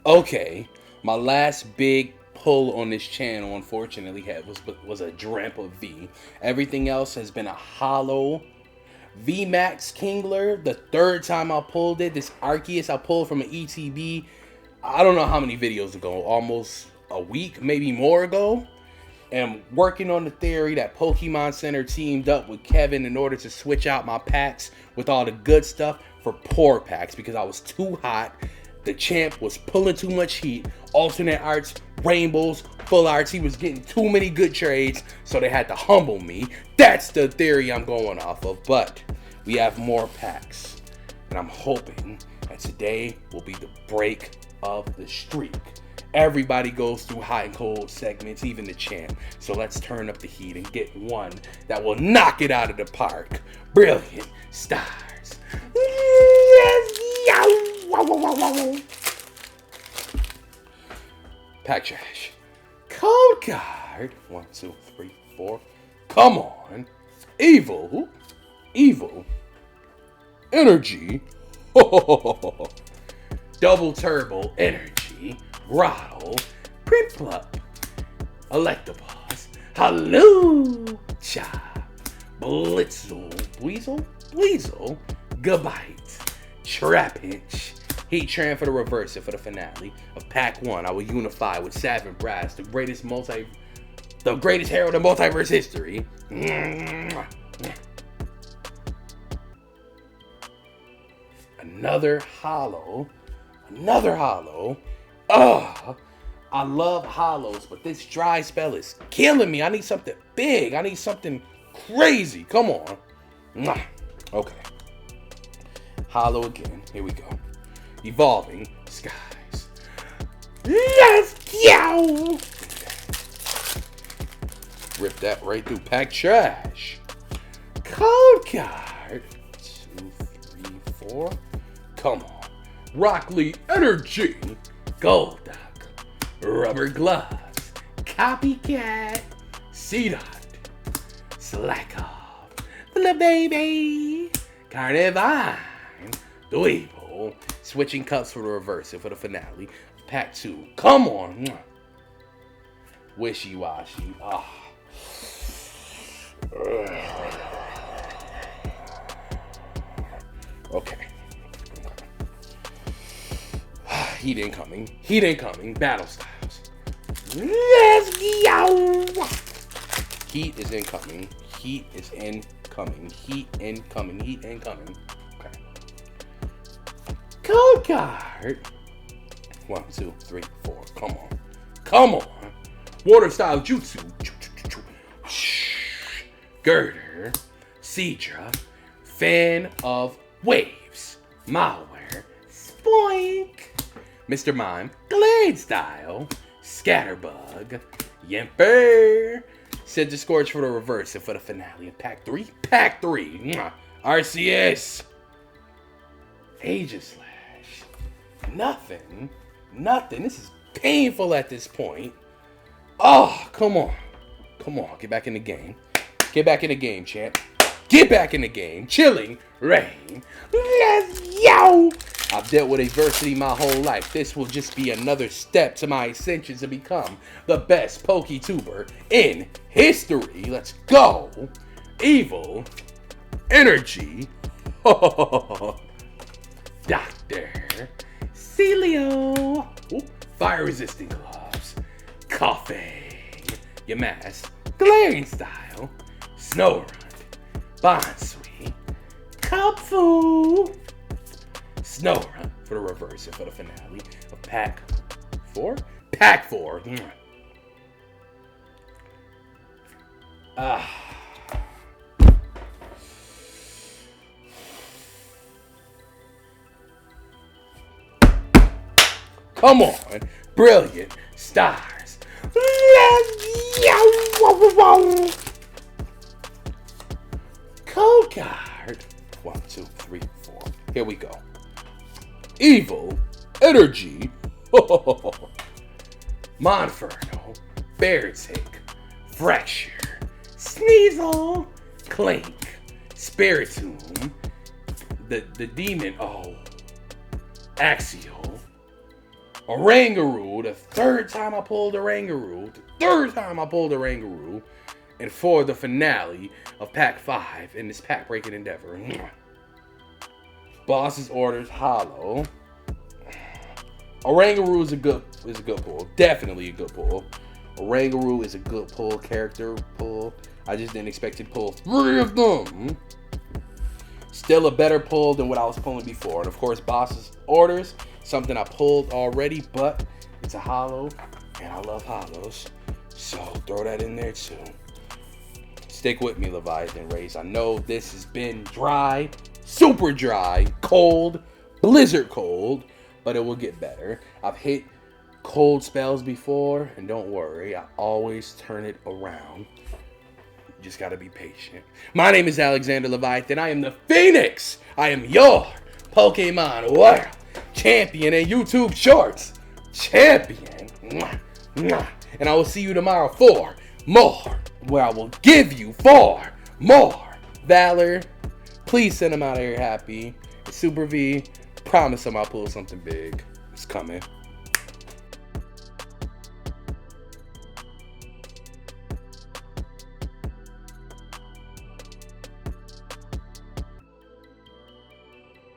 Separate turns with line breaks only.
Okay, my last big pull on this channel, unfortunately, was a Drampa V. Everything else has been a hollow VMAX Kingler. The third time I pulled it, this Arceus I pulled from an ETB. I don't know how many videos ago, almost a week, maybe more ago. And working on the theory that Pokemon Center teamed up with Kevin in order to switch out my packs with all the good stuff for poor packs because I was too hot. The champ was pulling too much heat. Alternate arts, rainbows, full arts. He was getting too many good trades, so they had to humble me. That's the theory I'm going off of. But we have more packs, and I'm hoping that today will be the break of the streak. Everybody goes through hot and cold segments, even the champ. So let's turn up the heat and get one that will knock it out of the park. Brilliant stars. Pack trash. Code card. 1, 2, 3, 4. Come on. Evil. Energy. Double turbo energy. Rattle, Prinplup, Electabuzz, Halloo-Cha, Blizzle, Gabite, Trapinch, Heat Tran for the reverse for the finale of Pack 1. I will unify with Savin Brass, the greatest herald in multiverse history. Another hollow. Ugh, I love hollows, but this dry spell is killing me. I need something big. I need something crazy. Come on. Okay. Hollow again. Here we go. Evolving skies. Let's go. Rip that right through. Pack trash. Code card. 2, 3, 4. Come on. Rockly Energy. Golduck, Rubber Gloves, Copycat, Seedot, Slack Off, the baby, Carnivine, Dweeble, switching cups for the reverse for the finale. Pack 2, come on. Wishy Washy. Okay. Heat incoming, battle styles. Let's go! Heat is incoming. Okay. Code card. 1, 2, 3, 4. Come on. Water style jutsu. Girder. Seadra. Fan of waves. Malware. Spoink. Mr. Mime, Glade Style, Scatterbug, Yemper, Sid the Scorch for the reverse and for the finale of Pack 3. RCS, Aegislash, nothing. This is painful at this point. Oh, come on. Get back in the game. Champ. Get back in the game. Chilling Rain. Let's go. I've dealt with adversity my whole life. This will just be another step to my ascension to become the best PokeTuber in history. Let's go. Evil. Energy. Doctor. Celio. Fire resistant gloves. Coughing. Your mask. Glaring style. Snow Run. Bonsui. Cupfu. Snow Run for the reverse and for the finale of Pack 4. Come on. Brilliant stars. Code card. 1, 2, 3, 4. Here we go. Evil Energy. Monferno. Beartick. Fracture. Sneasel. Clink. Spiritomb. The demon. Axial. Oranguru, the third time I pulled Oranguru. And for the finale of Pack 5 in this pack breaking endeavor. Boss's Orders Hollow. Oranguru is a good pull. Definitely a good pull. Oranguru is a good pull, character pull. I just didn't expect to pull 3 of them. Still a better pull than what I was pulling before. And of course, Boss's Orders, something I pulled already, but it's a hollow, and I love hollows. So throw that in there too. Stick with me, Leviathan Race. I know this has been dry, super dry, cold, blizzard cold, but it will get better. I've hit cold spells before, and don't worry, I always turn it around. You just gotta be patient. My name is Alexander Leviathan. I am the Phoenix. I am your Pokemon World Champion and YouTube Shorts Champion. And I will see you tomorrow for more, where I will give you 4 more Valor. Please send them out of here happy. It's Super V. Promise them I'll pull something big. It's coming.